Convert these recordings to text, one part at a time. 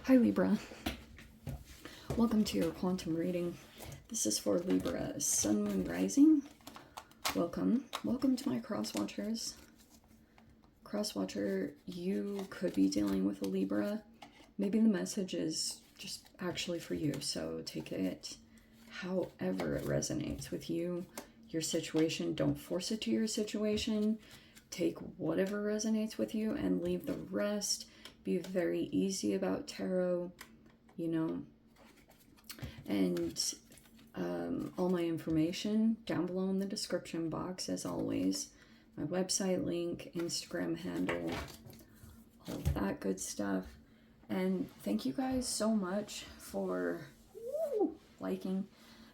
Hi Libra, welcome to your quantum reading. This is for Libra, Sun, Moon, Rising. Welcome to my cross watchers. Cross watcher, you could be dealing with a Libra. Maybe the message is just actually for you, so take it however it resonates with you, your situation. Don't force it to your situation. Take whatever resonates with you and leave the rest. Be very easy about tarot, you know. And all my information down below in the description box, as always. My website link, Instagram handle, all of that good stuff. And thank you guys so much for liking,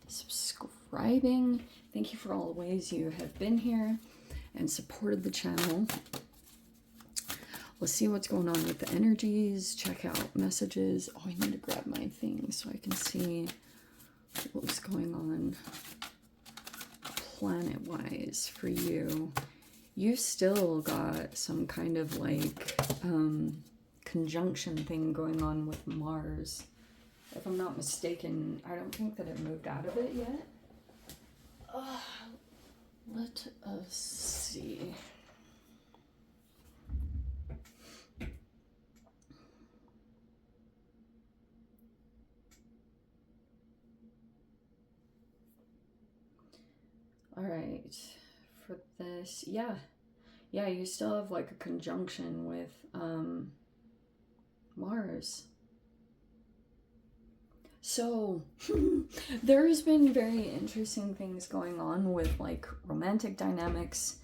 subscribing. Thank you for all the ways you have been here and supported the channel. Let's see what's going on with the energies. Check out messages. Oh, I need to grab my thing so I can see what's going on planet-wise for you. You still got some kind of like conjunction thing going on with Mars. If I'm not mistaken, I don't think that it moved out of it yet. Let us see. All right, for this, yeah, you still have like a conjunction with Mars. So there's been very interesting things going on with like romantic dynamics,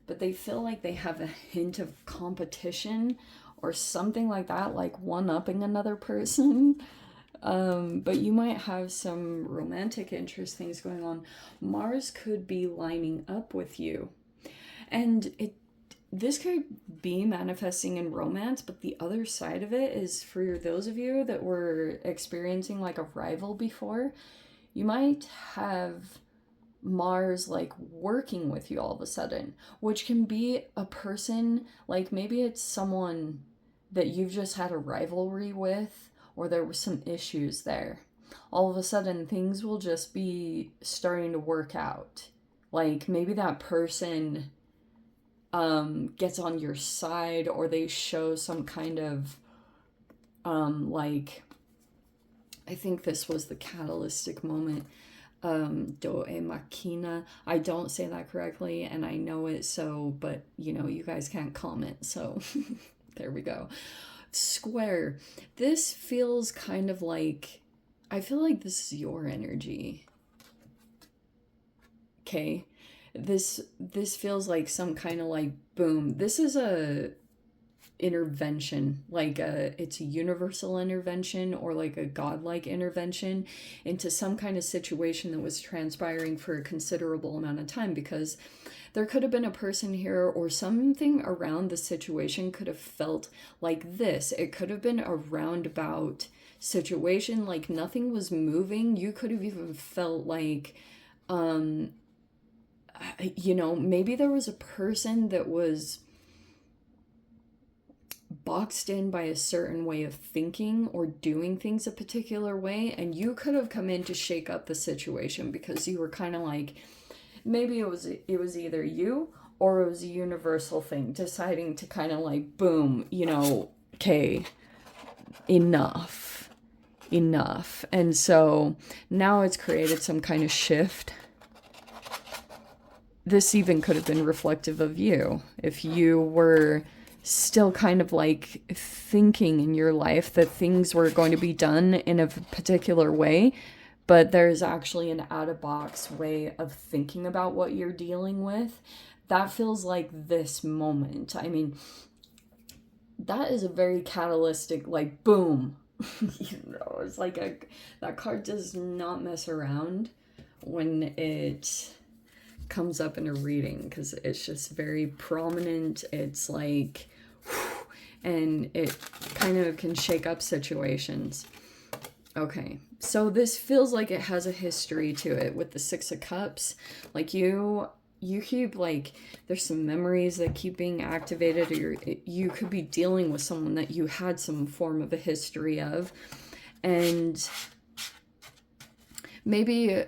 but they feel like they have a hint of competition or something like that, like one-upping another person. But you might have some romantic interest things going on. Mars could be lining up with you. And this could be manifesting in romance, but the other side of it is for those of you that were experiencing like a rival before, you might have Mars like working with you all of a sudden, which can be a person, like maybe it's someone that you've just had a rivalry with, or there were some issues there. All of a sudden, things will just be starting to work out. Like, maybe that person gets on your side, or they show some kind of, like, I think this was the catalytic moment, do e machina. I don't say that correctly, and I know it, so, but, you know, you guys can't comment, so there we go. Square. This feels kind of like, I feel like this is your energy. Okay. This feels like some kind of like boom. This is a intervention, like it's a universal intervention or like a godlike intervention into some kind of situation that was transpiring for a considerable amount of time, because there could have been a person here or something around the situation could have felt like this. It could have been a roundabout situation, like nothing was moving. You could have even felt like, you know, maybe there was a person that was boxed in by a certain way of thinking or doing things a particular way, and you could have come in to shake up the situation because you were kind of like, maybe it was either you or it was a universal thing deciding to kind of like, boom, you know, okay, enough. And so now it's created some kind of shift. This even could have been reflective of you if you were still kind of like thinking in your life that things were going to be done in a particular way, but there's actually an out-of-box way of thinking about what you're dealing with. That feels like this moment. I mean, that is a very catalytic, like, boom. You know, it's like that card does not mess around when it comes up in a reading, because it's just very prominent. It's like, and it kind of can shake up situations. Okay, so this feels like it has a history to it with the Six of Cups. Like you you keep like, there's some memories that keep being activated, or you could be dealing with someone that you had some form of a history of, and maybe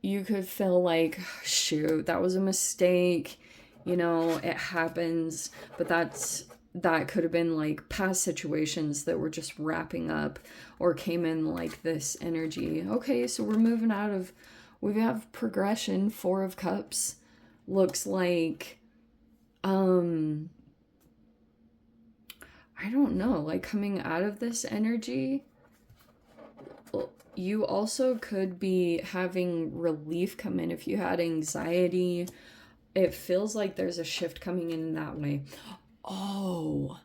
you could feel like, shoot, that was a mistake, you know, it happens, but that could have been like past situations that were just wrapping up or came in like this energy. Okay, so we're moving out of, we have progression. 4 of Cups looks like, I don't know, like coming out of this energy. You also could be having relief come in if you had anxiety. It feels like there's a shift coming in that way. Oh,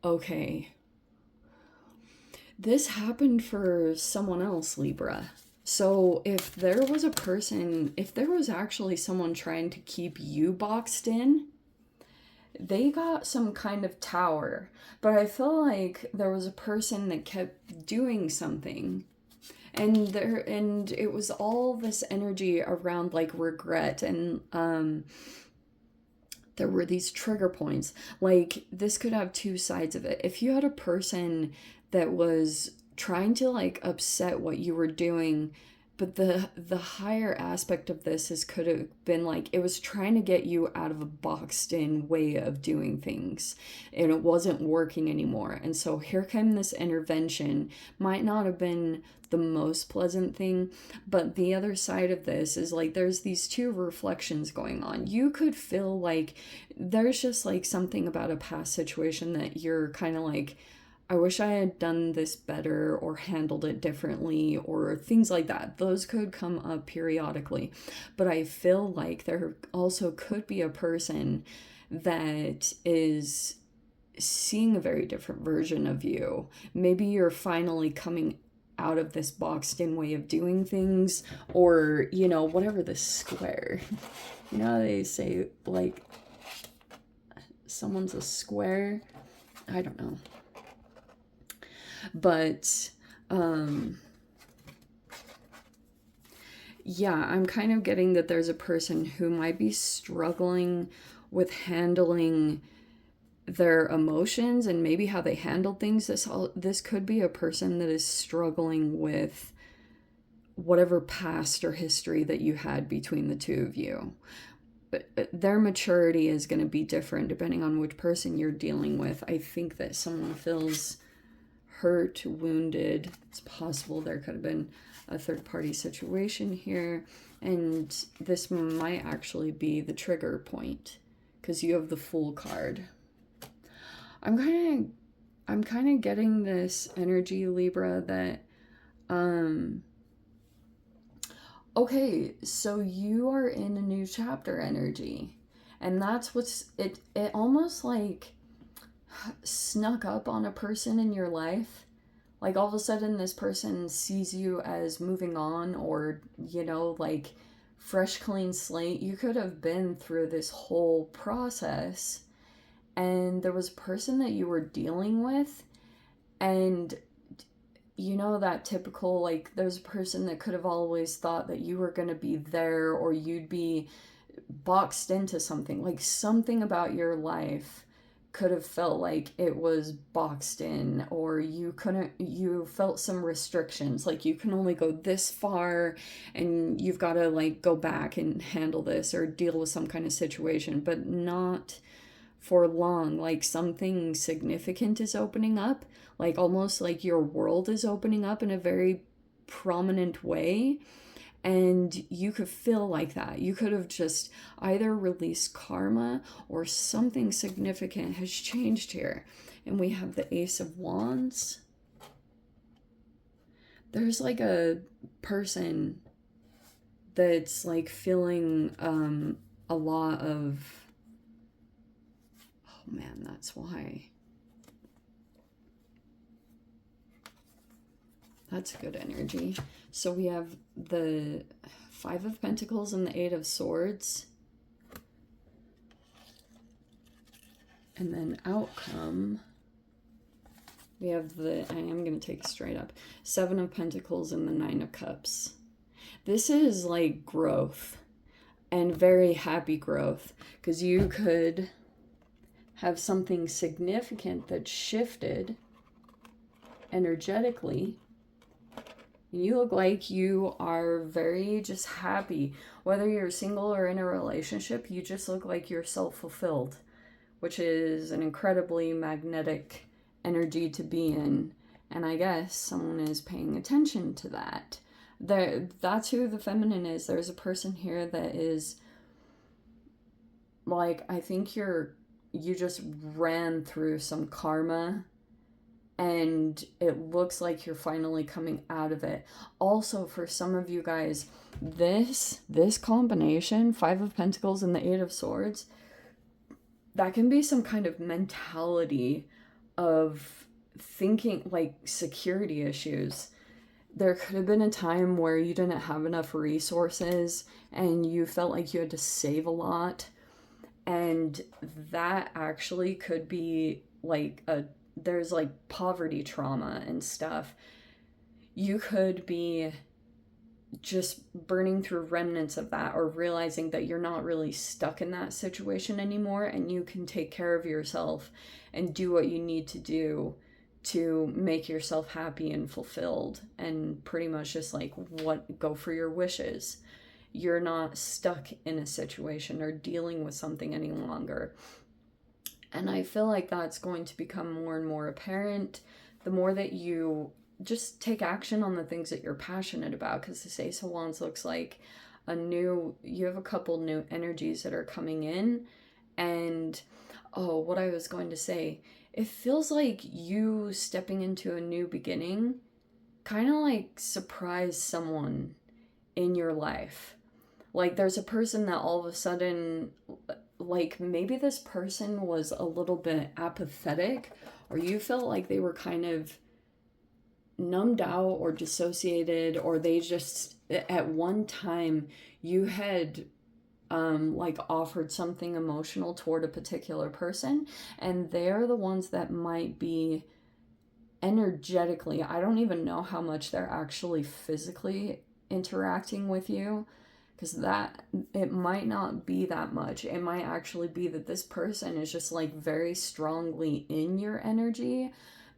okay. This happened for someone else, Libra. So if there was a person, if there was actually someone trying to keep you boxed in, they got some kind of tower. But I feel like there was a person that kept doing something. And it was all this energy around like regret, and there were these trigger points. Like, this could have 2 sides of it. If you had a person that was trying to like upset what you were doing, but the higher aspect of this is could have been like it was trying to get you out of a boxed in way of doing things, and it wasn't working anymore. And so here came this intervention. Might not have been the most pleasant thing, but the other side of this is like there's these 2 reflections going on. You could feel like there's just like something about a past situation that you're kind of like, I wish I had done this better or handled it differently, or things like that. Those could come up periodically. But I feel like there also could be a person that is seeing a very different version of you. Maybe you're finally coming out of this boxed in way of doing things, or, you know, whatever the square. You know how they say, like, someone's a square? I don't know. But, yeah, I'm kind of getting that there's a person who might be struggling with handling their emotions and maybe how they handled things. This could be a person that is struggling with whatever past or history that you had between the 2 of you. But their maturity is going to be different depending on which person you're dealing with. I think that someone feels hurt, wounded. It's possible there could have been a third-party situation here, and this might actually be the trigger point because you have the Fool card. I'm kind of getting this energy, Libra, that okay, so you are in a new chapter energy, and that's what's it almost like snuck up on a person in your life. Like all of a sudden this person sees you as moving on, or, you know, like fresh clean slate. You could have been through this whole process, and there was a person that you were dealing with, and you know that typical, like, there's a person that could have always thought that you were going to be there, or you'd be boxed into something. Like something about your life could have felt like it was boxed in, or you felt some restrictions, like you can only go this far and you've got to like go back and handle this or deal with some kind of situation, but not for long. Like something significant is opening up, like almost like your world is opening up in a very prominent way. And you could feel like that. You could have just either released karma or something significant has changed here. And we have the Ace of Wands. There's like a person that's like feeling a lot of, oh man, that's why. That's good energy. So we have the 5 of Pentacles and the 8 of Swords. And then outcome, we have the, I am going to take it straight up, 7 of Pentacles and the 9 of Cups. This is like growth. and very happy growth, because you could have something significant that shifted energetically. You look like you are very just happy. Whether you're single or in a relationship, you just look like you're self-fulfilled, which is an incredibly magnetic energy to be in. And I guess someone is paying attention to that. That's who the feminine is. There's a person here that is like, I think you just ran through some karma, and it looks like you're finally coming out of it. Also, for some of you guys, this combination, Five of Pentacles and the Eight of Swords, that can be some kind of mentality of thinking, like security issues. There could have been a time where you didn't have enough resources and you felt like you had to save a lot. And that actually could be like there's like poverty trauma and stuff. You could be just burning through remnants of that, or realizing that you're not really stuck in that situation anymore, and you can take care of yourself and do what you need to do to make yourself happy and fulfilled, and pretty much just like go for your wishes. You're not stuck in a situation or dealing with something any longer. And I feel like that's going to become more and more apparent the more that you just take action on the things that you're passionate about. Because this Ace of Wands looks like you have a couple new energies that are coming in. And, what I was going to say, it feels like you stepping into a new beginning kind of like surprised someone in your life. Like there's a person that all of a sudden, like maybe this person was a little bit apathetic, or you felt like they were kind of numbed out or dissociated, or they just, at one time you had like offered something emotional toward a particular person, and they're the ones that might be energetically, I don't even know how much they're actually physically interacting with you, because that, it might not be that much. It might actually be that this person is just like very strongly in your energy,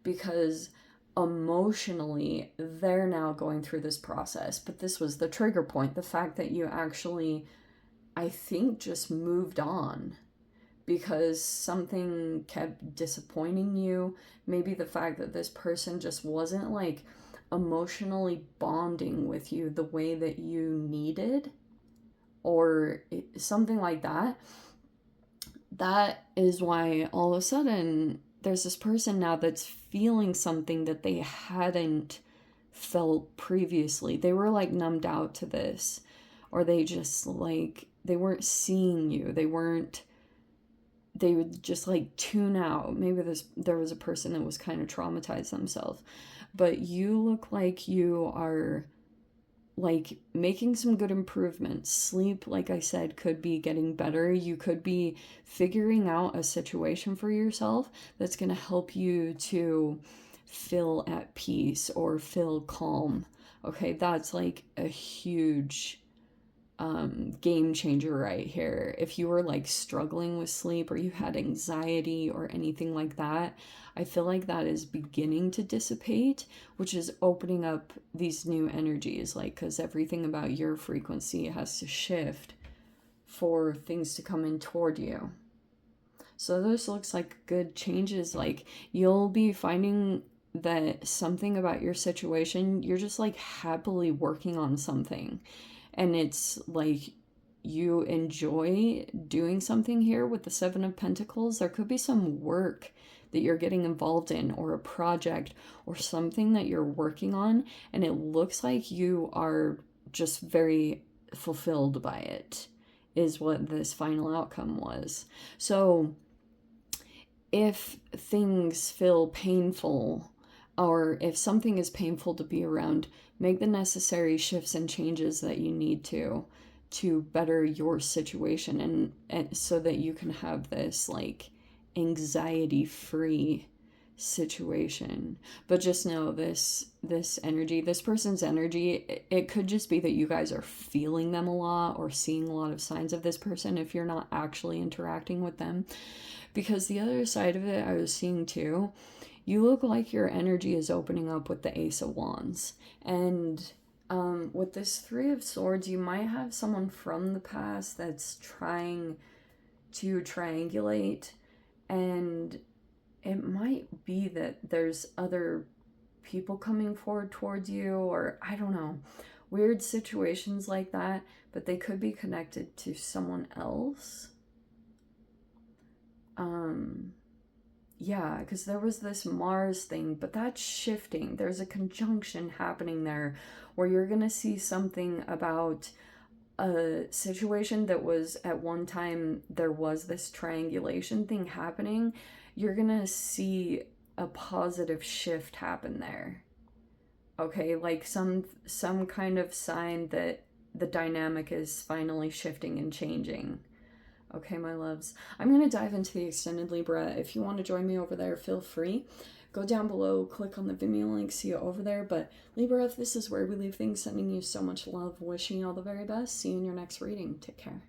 because emotionally they're now going through this process. But this was the trigger point, the fact that you actually, I think, just moved on because something kept disappointing you. Maybe the fact that this person just wasn't like emotionally bonding with you the way that you needed, or something like that. That is why all of a sudden there's this person now that's feeling something that they hadn't felt previously. They were like numbed out to this, or they just like, they weren't seeing you. They would just like tune out. Maybe there was a person that was kind of traumatized themselves. But you look like you are like making some good improvements. Sleep, like I said, could be getting better. You could be figuring out a situation for yourself that's going to help you to feel at peace or feel calm. Okay, that's like a huge game changer right here. If you were like struggling with sleep, or you had anxiety or anything like that, I feel like that is beginning to dissipate, which is opening up these new energies, like, because everything about your frequency has to shift for things to come in toward you. So this looks like good changes. Like you'll be finding that something about your situation, you're just like happily working on something. And it's like you enjoy doing something here with the Seven of Pentacles. There could be some work that you're getting involved in, or a project or something that you're working on, and it looks like you are just very fulfilled by it, is what this final outcome was. So if things feel painful, or if something is painful to be around, make the necessary shifts and changes that you need to better your situation, and so that you can have this like anxiety-free situation. But just know this energy, this person's energy, it could just be that you guys are feeling them a lot or seeing a lot of signs of this person if you're not actually interacting with them. Because the other side of it I was seeing too, you look like your energy is opening up with the Ace of Wands. And with this Three of Swords, you might have someone from the past that's trying to triangulate, and it might be that there's other people coming forward towards you, or I don't know, weird situations like that, but they could be connected to someone else. Yeah, because there was this Mars thing, but that's shifting. There's a conjunction happening there where you're going to see something about a situation that was at one time, there was this triangulation thing happening. You're going to see a positive shift happen there. Okay, like some kind of sign that the dynamic is finally shifting and changing. Okay, my loves. I'm going to dive into the extended Libra. If you want to join me over there, feel free. Go down below, click on the Vimeo link, see you over there. But Libra, this is where we leave things. Sending you so much love, wishing you all the very best. See you in your next reading. Take care.